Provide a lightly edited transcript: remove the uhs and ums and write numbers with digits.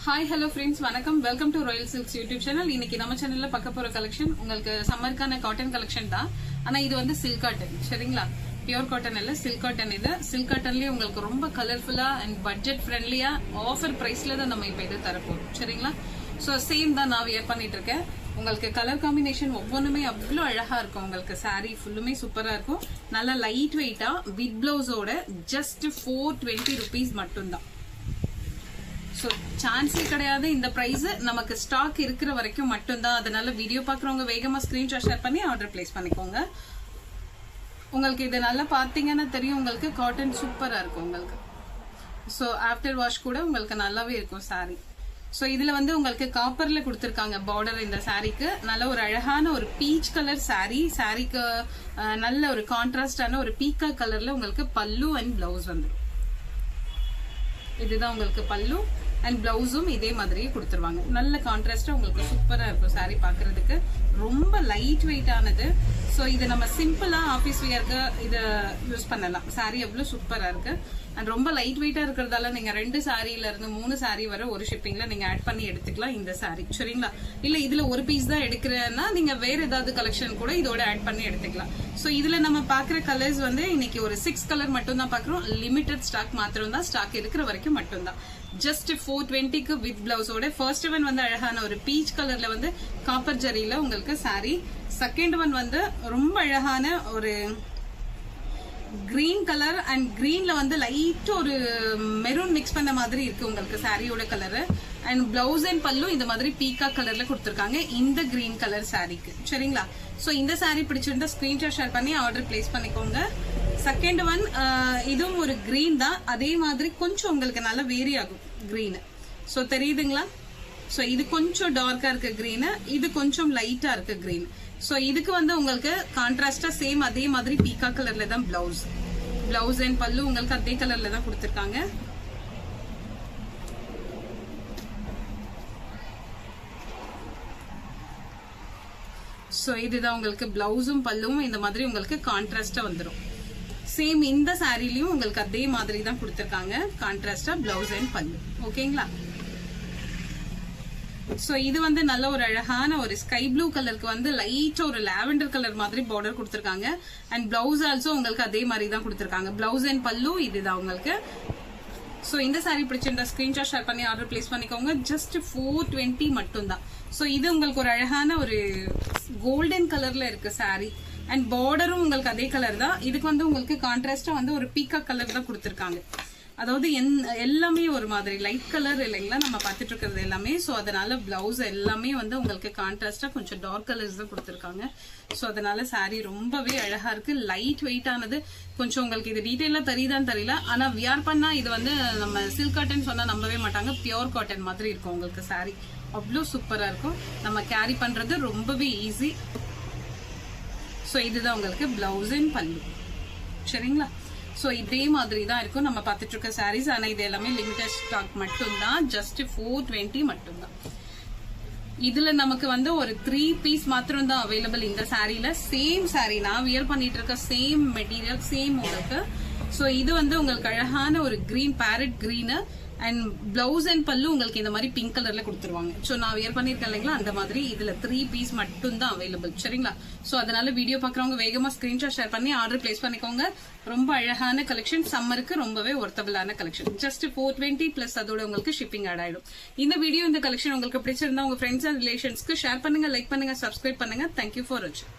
Hi, hello friends, வணக்கம். Welcome to Royal Silks YouTube channel. இன்னைக்கு நம்ம சேனல்ல பார்க்க போற கலெக்ஷன் உங்களுக்கு சம்மர்க்கான காட்டன் கலெக்ஷன் தான். ஆனா இது வந்து சில்க் காட்டன், சரிங்களா? பியூர் காட்டன் இல்ல, சில்க் காட்டன் இது. சில்க் காட்டன்லயே உங்களுக்கு ரொம்ப கலர்ஃபுல்லா அண்ட் பட்ஜெட் ஃப்ரெண்ட்லியா ஆஃபர் பிரைஸ்ல தான் நம்ம இப்ப இது தரப்போம், சரிங்களா? சோ சேம் தான் நான் வியர் பண்ணிட்டு இருக்கேன். உங்களுக்கு கலர் காம்பினேஷன் ஒவ்வொன்றுமே அவ்வளோ அழகா இருக்கும். உங்களுக்கு சாரீ ஃபுல்லுமே சூப்பரா இருக்கும். நல்லா லைட் வெயிட்டா வித் பிளவுஸோட ஜஸ்ட் 420 rupees மட்டும்தான். சோ சான்ஸே கிடையாது. இந்த பிரைஸ் நமக்கு ஸ்டாக் இருக்கிற வரைக்கும் மட்டும்தான். அதனால வீடியோ பாக்குறவங்க வேகமா ஸ்கிரீன்ஷாட் ஷேர் பண்ணி ஆர்டர் பிளேஸ் பண்ணிக்கோங்க. உங்களுக்கு இது நல்லா பாத்தீங்கன்னா தெரியும், உங்களுக்கு காட்டன் சூப்பரா இருக்கும் உங்களுக்கு. சோ ஆஃப்டர் வாஷ் கூட உங்களுக்கு நல்லாவே இருக்கும் சாரி. சோ இதுல வந்து உங்களுக்கு காப்பர்ல கொடுத்திருக்காங்க பார்டர். இந்த சாரிக்கு நல்ல ஒரு அழகான ஒரு பீச் கலர் சாரி. சாரிக்கு நல்ல ஒரு கான்ட்ராஸ்டான ஒரு பீக்கா கலர்ல உங்களுக்கு பல்லு அண்ட் பிளவுஸ் வந்துடும். இதுதான் உங்களுக்கு பல்லு அண்ட் பிளவுஸும் இதே மாதிரியே கொடுத்துருவாங்க. நல்ல கான்ட்ராஸ்டா உங்களுக்கு சூப்பரா இருக்கும் சாரி பாக்குறதுக்கு. ரொம்ப லைட் வெயிட் ஆனது. சோ இது நம்ம சிம்பிளா ஆபீஸ் வியருக்கு இத யூஸ் பண்ணலாம். சாரி எவ்வளவு சூப்பரா இருக்கு அண்ட் ரொம்ப லைட் வெயிட்டா இருக்கிறதால நீங்க 2 சாரில இருந்து 3 சாரி வரை ஒரு ஷிப்பிங்ல நீங்க ஆட் பண்ணி எடுத்துக்கலாம் இந்த சாரி, சரிங்களா? இல்ல இதுல ஒரு பீஸ் தான் எடுக்கிறேன்னா நீங்க வேற ஏதாவது கலெக்ஷன் கூட இதோட ஆட் பண்ணி எடுத்துக்கலாம். சோ இதுல நம்ம பாக்குற கலர்ஸ் வந்து இன்னைக்கு ஒரு 6 கலர் மட்டும் தான் பாக்குறோம். லிமிடெட் ஸ்டாக் மாத்திரம் தான். ஸ்டாக் இருக்கிற வரைக்கும் மட்டும் தான். ஜஸ்ட் 420க்கு வித் பிளவுஸோட. ஃபர்ஸ்ட் ஒன் வந்து அழகான ஒரு பீச் கலர்ல வந்து காப்பர் ஜரியில உங்களுக்கு சாரி. செகண்ட் ஒன் வந்து ரொம்ப அழகான ஒரு கிரீன் கலர் அண்ட் கிரீன்ல வந்து லைட் ஒரு மெரூன் மிக்ஸ் பண்ண மாதிரி இருக்கு உங்களுக்கு சாரியோட கலர். அண்ட் பிளவுஸ் அண்ட் பல்லு இந்த மாதிரி பீக்கா கலர்ல கொடுத்திருக்காங்க இந்த கிரீன் கலர் சாரிக்கு, சரிங்களா? சோ இந்த சாரி பிடிச்சிருந்தா ஸ்கிரீன்ஷாட் ஷேர் பண்ணி ஆர்டர் பிளேஸ் பண்ணிக்கோங்க. செகண்ட் ஒன் இதுவும் ஒரு கிரீன் தான். அதே மாதிரி கொஞ்சம் உங்களுக்கு நல்லா வேரி ஆகும் கிரீன். சோ தெரியுதுங்களா? சோ இது கொஞ்சம் டார்க்கா இருக்கு கிரீன், இது கொஞ்சம் லைட்டா இருக்கு கிரீன். சோ இதுக்கு வந்து உங்களுக்கு கான்ட்ராஸ்டா சேம் அதே மாதிரி பீக்கா கலர்ல தான் பிளவுஸ். பிளவுஸ் அண்ட் பல்லு உங்களுக்கு அதே கலர்ல தான் கொடுத்திருக்காங்க. சோ இதுதான் உங்களுக்கு பிளவுஸும் பல்லுவும் இந்த மாதிரி உங்களுக்கு கான்ட்ராஸ்டா வந்துடும். சேம் இந்த சாரிலயும் உங்களுக்கு அதே மாதிரி தான் கொடுத்திருக்காங்க கான்ட்ராஸ்டா பிளவுஸ் அண்ட் பல்லு, ஓகேங்களா? சோ இது வந்து நல்ல ஒரு அழகான ஒரு ஸ்கை ப்ளூ கலருக்கு வந்து லைட் ஒரு லாவெண்டர் கலர் மாதிரி பார்டர் கொடுத்திருக்காங்க. அண்ட் பிளவுஸ் ஆல்சோ உங்களுக்கு அதே மாதிரி தான் கொடுத்திருக்காங்க. பிளவுஸ் அண்ட் பல்லு இதுதான் உங்களுக்கு. சோ இந்த சாரி பிடிச்சிருந்தா ஸ்கிரீன்ஷாட் ஷேர் பண்ணி ஆர்டர் பிளேஸ் பண்ணிக்கோங்க. ஜஸ்ட் 420 மட்டும் தான். சோ இது உங்களுக்கு ஒரு அழகான ஒரு கோல்டன் கலர்ல இருக்கு சாரி. அண்ட் பார்டரும் உங்களுக்கு அதே கலர் தான். இதுக்கு வந்து உங்களுக்கு கான்ட்ராஸ்டா வந்து ஒரு பீக்கா கலர் தான் கொடுத்திருக்காங்க. அதாவது எல்லாமே ஒரு மாதிரி லைட் கலர் இல்லைங்களா நம்ம பார்த்துட்டு இருக்கிறது எல்லாமே. சோ அதனால பிளவுஸ் எல்லாமே வந்து உங்களுக்கு கான்ட்ராஸ்டா கொஞ்சம் டார்க் கலர்ஸ் தான் கொடுத்திருக்காங்க. சோ அதனால சாரி ரொம்பவே அழகா இருக்கு. லைட் வெயிட் ஆனது. கொஞ்சம் உங்களுக்கு இது டீடைலா தெரியுதான்னு தெரியல. ஆனா வியர் பண்ணா இது வந்து நம்ம சில்க் காட்டன் சொன்னா நம்பவே மாட்டாங்க. பியூர் காட்டன் மாதிரி இருக்கும் உங்களுக்கு சாரி. அவ்வளோ சூப்பரா இருக்கும். நம்ம கேரி பண்றது ரொம்பவே ஈஸி. சோ இதுதான் உங்களுக்கு பிளவுஸ் அண்ட் பல்லு, சரிங்களா? சோ இதே மாதிரி தான் இருக்கும் நம்ம பார்த்துட்டு இருக்க சாரீஸ். ஆனா இது எல்லாமே லிமிடெட் ஸ்டாக் மட்டும் தான். ஜஸ்ட் 420 மட்டும் தான். இதுல நமக்கு வந்து ஒரு 3 பீஸ் மாத்திரம் தான் அவைலபிள் இந்த சாரில. சேம் சாரி நான் வியர் பண்ணிட்டு இருக்க சேம் மெட்டீரியல் சேம் உங்களுக்கு. சோ இது வந்து உங்களுக்கு அழகான ஒரு green farad green and blouse and பல்லு உங்களுக்கு இந்த மாதிரி பிங்க் கலர்ல கொடுத்துருவாங்க. சோ நான் வியர் பண்ணிருக்கேன் இல்லைங்களா அந்த மாதிரி. இதுல 3 பீஸ் மட்டும் தான் அவைலபிள், சரிங்களா? சோ அதனால வீடியோ பாக்குறவங்க வேகமா ஸ்கிரீன்ஷாட் ஷேர் பண்ணி ஆர்டர் பிளேஸ் பண்ணிக்கோங்க. ரொம்ப அழகான கலெக்ஷன், சம்மருக்கு ரொம்பவே ஒர்த்தபிளான கலெக்ஷன். ஜஸ்ட் 420 பிளஸ் அதோட உங்களுக்கு ஷிப்பிங் ஆட் ஆயிடும். இந்த வீடியோ இந்த கலெக்ஷன் உங்களுக்கு பிடிச்சிருந்தா உங்க ஃப்ரெண்ட்ஸ் அண்ட் ரிலேஷன்ஸ்க்கு ஷேர் பண்ணுங்க, லைக் பண்ணுங்க, சப்ஸ்கிரைப் பண்ணுங்க. தேங்க்யூ ஃபார் வாட்சிங்.